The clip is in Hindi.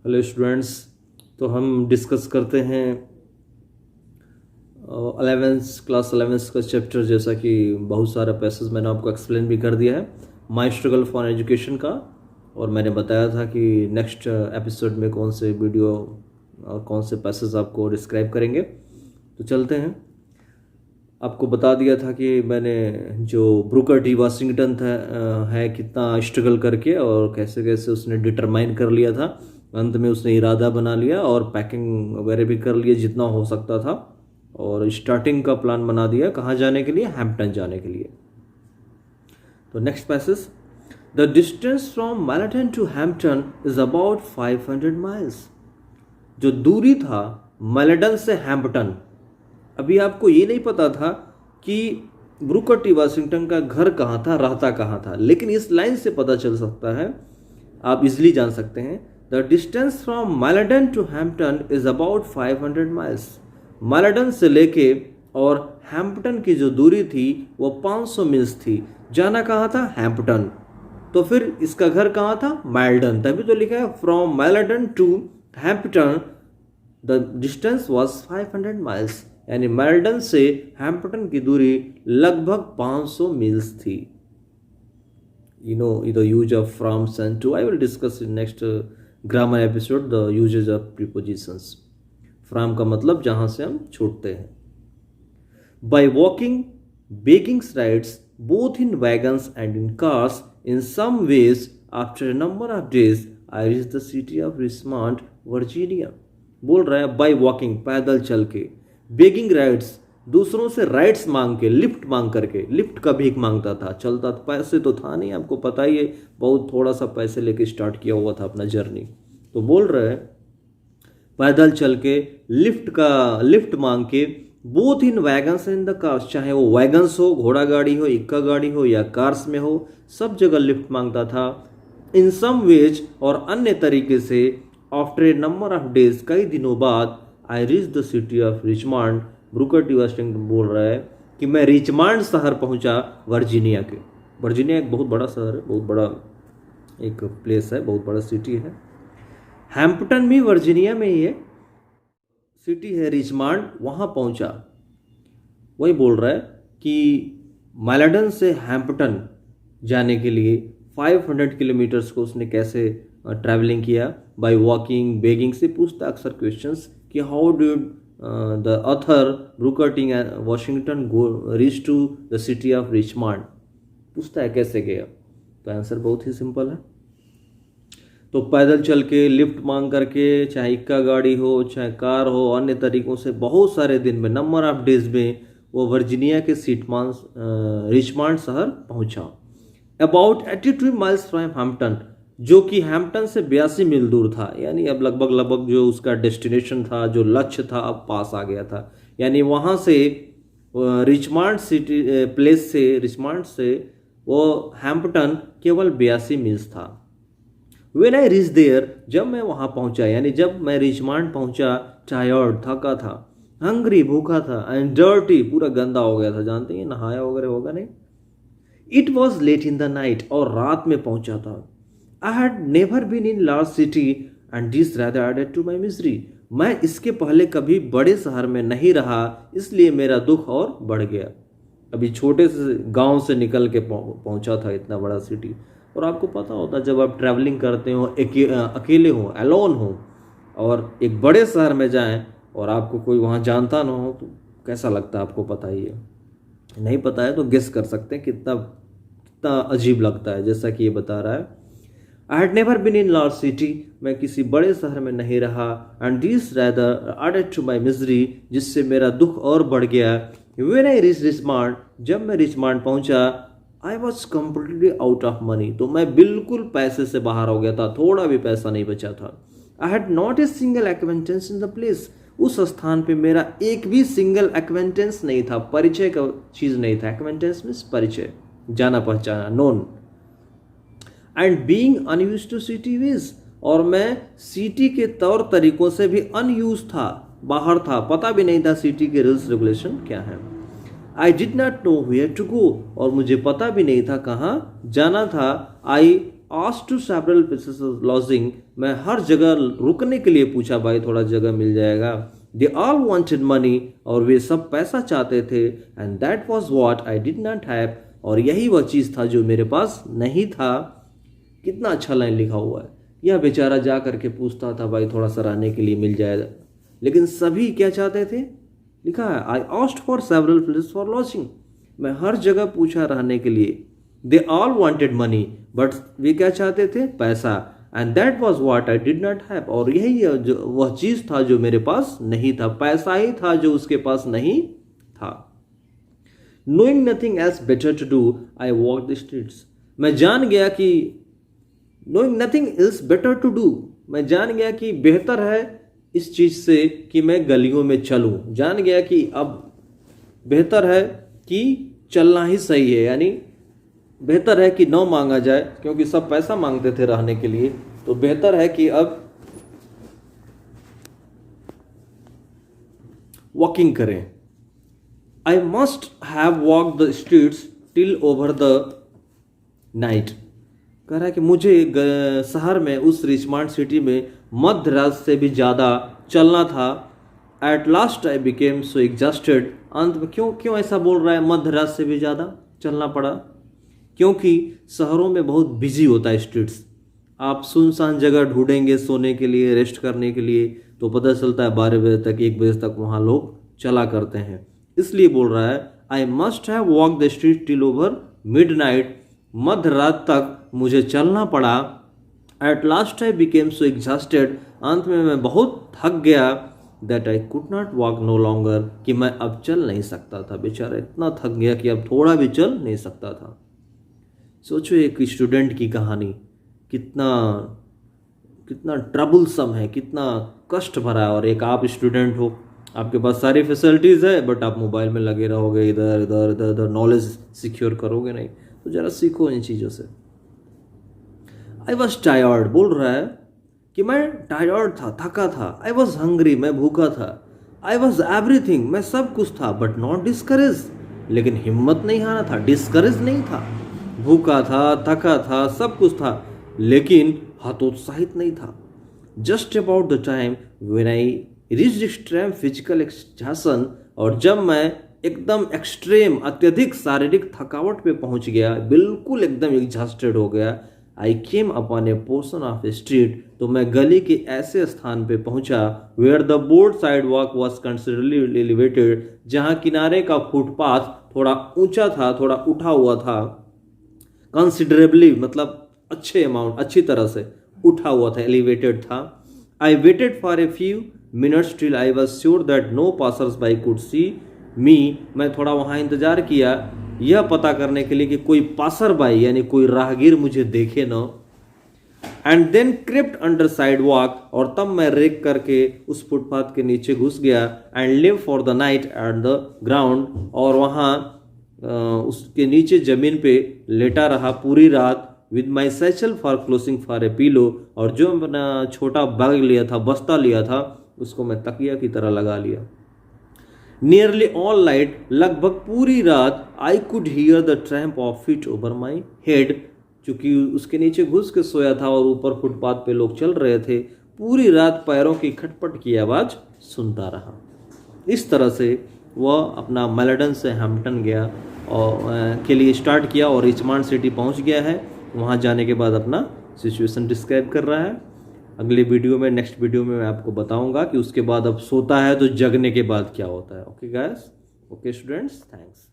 Hello students. तो हम डिस्कस करते हैं 11th क्लास 11th का चैप्टर, जैसा कि बहुत सारा पैसेज मैंने आपको एक्सप्लेन भी कर दिया है माई स्ट्रगल फॉर एजुकेशन का। और मैंने बताया था कि नेक्स्ट एपिसोड में कौन से वीडियो और कौन से पैसेज आपको डिस्क्राइब करेंगे। तो चलते हैं। आपको बता दिया था कि मैंने जो ब्रूकर टी वाशिंगटन था है कितना स्ट्रगल करके और कैसे कैसे उसने डिटरमाइन कर लिया था। अंत में उसने इरादा बना लिया और पैकिंग वगैरह भी कर लिया जितना हो सकता था, और स्टार्टिंग का प्लान बना दिया कहाँ जाने के लिए, हैम्पटन जाने के लिए। तो next passage, the distance from Malleton to Hampton is about 500 miles. जो दूरी था मैलेटन से हैम्पटन, अभी आपको ये नहीं पता था कि ब्रूकर टी वाशिंगटन का घर कहाँ था, रहता कहाँ था, लेकिन इस लाइन से पता चल सकता है, आप इजीली जान सकते हैं। The distance from Malleton to Hampton is about 500 miles. Malleton से लेके और हैम्पटन की जो दूरी थी वो 500 मील्स थी। जाना कहाँ था, हैम्पटन। तो फिर इसका घर कहाँ था, मैल्डन, तभी तो लिखा है from Malleton to Hampton the distance was 500 miles, यानी मैल्डन से हैम्पटन की दूरी लगभग 500 मील्स थी। You know the use of from's and to. I will discuss in next grammar episode the uses of prepositions. From का मतलब जहाँ से हम छूटते हैं। By walking, begging rides both in wagons and in cars. In some ways, after a number of days, I reached the city of Richmond, Virginia. बोल रहा है by walking, पैदल चल के, begging rides, दूसरों से राइट्स मांग के, लिफ्ट मांग करके, लिफ्ट का भीख मांगता था, चलता था, पैसे तो था नहीं, आपको पता ही है, बहुत थोड़ा सा पैसे लेके स्टार्ट किया हुआ था अपना जर्नी। तो बोल रहे हैं पैदल चल के, लिफ्ट मांग के, both in wagons and the cars, चाहे वो वैगन्स हो, घोड़ा गाड़ी हो, इक्का गाड़ी हो या कार्स में हो, सब जगह लिफ्ट मांगता था। इन सम वेज, और अन्य तरीके से, after a number of days, कई दिनों बाद, I reach the city of Richmond. Brooker T Washington बोल रहा है कि मैं रिचमंड शहर पहुंचा, वर्जीनिया के। वर्जीनिया एक बहुत बड़ा शहर है, बहुत बड़ा एक प्लेस है, बहुत बड़ा सिटी है। हैम्पटन भी वर्जीनिया में ही है, सिटी है रिचमंड, वहाँ पहुंचा। वही बोल रहा है कि मैलेडन से हैम्पटन जाने के लिए 500 किलोमीटर्स को उसने कैसे ट्रैवलिंग किया। बाय वॉकिंग, बेगिंग से पूछता अक्सर क्वेश्चंस कि how do the author Booker T Washington reach to the city of Richmond, पूछता है कैसे गया। तो आंसर बहुत ही सिंपल है। तो पैदल चल के, लिफ्ट मांग करके, चाहे इक्का गाड़ी हो, चाहे कार हो, अन्य तरीकों से बहुत सारे दिन में, नंबर ऑफ डेज में, वो वर्जीनिया के रिचमंड शहर पहुंचा। अबाउट 82 माइल्स फ्रॉम हैम्पटन, जो कि हैम्पटन से 82 मील दूर था, यानी अब लगभग जो उसका डेस्टिनेशन था, जो लक्ष्य था, अब पास आ गया था। यानी वहाँ से रिचमंड सिटी प्लेस से, रिचमंड से वो हैम्पटन केवल 82 मील्स था। व्हेन आई रीच देयर, जब मैं वहाँ पहुँचा, यानी जब मैं रिचमंड पहुँचा, टायर्ड, थका था, हंग्री, भूखा था, एंड डर्टी, पूरा गंदा हो गया था, जानते हैं नहाया वगैरह होगा नहीं। It was late in the night, और रात में पहुँचा था। I had never been in large city and this rather added to my misery. मैं इसके पहले कभी बड़े शहर में नहीं रहा, इसलिए मेरा दुख और बढ़ गया। अभी छोटे से गांव से निकल के पहुंचा था इतना बड़ा सिटी। और आपको पता होता जब आप ट्रैवलिंग करते हो, अकेले हो, अलोन हो, और एक बड़े शहर में जाएं और आपको कोई वहाँ जानता ना हो, तो कैसा लगता है आपको पता ही है। नहीं पता है तो गेस कर सकते हैं कितना अजीब लगता है। जैसा कि ये बता रहा है, I had never been in large city, मैं किसी बड़े शहर में नहीं रहा, and this rather added to my misery, जिससे मेरा दुख और बढ़ गया। When I reached Richmond, जब मैं रिचमंड पहुंचा, I was completely out of money, तो मैं बिल्कुल पैसे से बाहर हो गया था, थोड़ा भी पैसा नहीं बचा था। I had not a single acquaintance in the place, उस स्थान पे मेरा एक भी सिंगल acquaintance नहीं था, परिचय का चीज़ नहीं था। acquaintance means परिचय, जाना पहचाना, known। And being unused to city ways, और मैं सिटी के तौर तरीकों से भी अनयूज था, बाहर था, पता भी नहीं था सिटी के रूल्स रेगुलेशन क्या है। I did not know where to go, और मुझे पता भी नहीं था कहाँ जाना था। आई asked to several places of lodging, मैं हर जगह रुकने के लिए पूछा, भाई थोड़ा जगह मिल जाएगा. They all wanted money, और वे सब पैसा चाहते थे. And that was what I did not have, और यही वह चीज़ था जो मेरे पास नहीं था. कितना अच्छा लाइन लिखा हुआ है. यह बेचारा जा करके पूछता था, भाई थोड़ा सा रहने के लिए मिल जाएगा, लेकिन सभी क्या चाहते थे? लिखा है, I asked for several places for lodging, मैं हर जगह पूछा रहने के लिए. They all wanted money, but वे क्या चाहते थे? पैसा. And that was what I did not have, और यही जो वह चीज़ था जो मेरे पास नहीं था. पैसा ही था जो उसके पास नहीं था. Knowing nothing else better to do, I walk the streets, मैं जान गया कि knowing nothing else better to do, मैं जान गया कि बेहतर है इस चीज़ से कि मैं गलियों में चलूं. जान गया कि अब बेहतर है कि चलना ही सही है, यानी बेहतर है कि न मांगा जाए, क्योंकि सब पैसा मांगते थे रहने के लिए, तो बेहतर है कि अब वॉकिंग करें. आई must have walk the streets till over the night, कह रहा है कि मुझे शहर में, उस रिचमंड सिटी में मध्य रात से भी ज़्यादा चलना था. Eight last I became so exhausted, अंत में क्यों ऐसा बोल रहा है? मध्य रात से भी ज़्यादा चलना पड़ा, क्योंकि शहरों में बहुत बिजी होता है स्ट्रीट्स. आप सुनसान जगह ढूंढेंगे सोने के लिए, रेस्ट करने के लिए, तो पता चलता है 12 बजे तक, 1 बजे तक वहाँ लोग चला करते हैं. इसलिए बोल रहा है, I must have walk the street till over midnight, मध्य रात तक मुझे चलना पड़ा. At last I became so exhausted, अंत में मैं बहुत थक गया. That I could not walk no longer, कि मैं अब चल नहीं सकता था. बेचारा इतना थक गया कि अब थोड़ा भी चल नहीं सकता था. सोचो एक स्टूडेंट की कहानी, कितना ट्रबलसम है, कितना कष्ट भरा है. और एक आप स्टूडेंट हो, आपके पास सारी फैसिलिटीज़ है, बट आप मोबाइल में लगे रहोगे, इधर इधर इधर इधर, नॉलेज सिक्योर करोगे नहीं. तो ज़रा सीखो इन चीज़ों से. आई वॉज टायर्ड, बोल रहा है कि मैं टायर्ड था, थका था. आई वॉज हंग्री, मैं भूखा था. आई वॉज एवरीथिंग, मैं सब कुछ था, बट नॉट डिस्करेज, लेकिन हिम्मत नहीं हारा था. डिस्करेज नहीं था, भूखा था, थका था, सब कुछ था, लेकिन हतोत्साहित नहीं था. Just about the time when I reached extreme physical exhaustion, और जब मैं एकदम एक्सट्रीम, अत्यधिक शारीरिक थकावट पे पहुंच गया, बिल्कुल एकदम एग्जॉस्टेड हो गया. I came upon a portion of a street, तो मैं गली के ऐसे स्थान पे पहुंचा, where the board sidewalk was considerably elevated, जहां किनारे का फुटपाथ थोड़ा ऊंचा था, थोड़ा उठा हुआ था. कंसिडरेबली मतलब अच्छे अमाउंट, अच्छी तरह से उठा हुआ था, एलिवेटेड था. I waited for a few minutes till I was sure that no passers by could see me, मैं थोड़ा वहाँ इंतजार किया, यह पता करने के लिए कि कोई पासर बाई, यानी कोई राहगीर मुझे देखे न. And then crept under sidewalk, और तब मैं रेक करके उस फुटपाथ के नीचे घुस गया. And live for the night at the ground, और वहाँ उसके नीचे जमीन पे लेटा रहा पूरी रात. With my satchel for closing for a pillow, और जो अपना छोटा बैग लिया था, बस्ता लिया था, उसको मैं तकिया की तरह लगा लिया. नियरली ऑल नाइट, लगभग पूरी रात, I could hear the tramp of feet over my head, चूंकि उसके नीचे घुस के सोया था और ऊपर फुटपाथ पे लोग चल रहे थे, पूरी रात पैरों की खटपट की आवाज़ सुनता रहा. इस तरह से वह अपना मेलेडन से हैम्पटन गया और के लिए स्टार्ट किया, और रिचमंड सिटी पहुंच गया है. वहां जाने के बाद अपना सिचुएशन डिस्क्राइब कर रहा है. अगले वीडियो में, नेक्स्ट वीडियो में मैं आपको बताऊंगा कि उसके बाद अब सोता है तो जगने के बाद क्या होता है. Okay guys, okay students, thanks.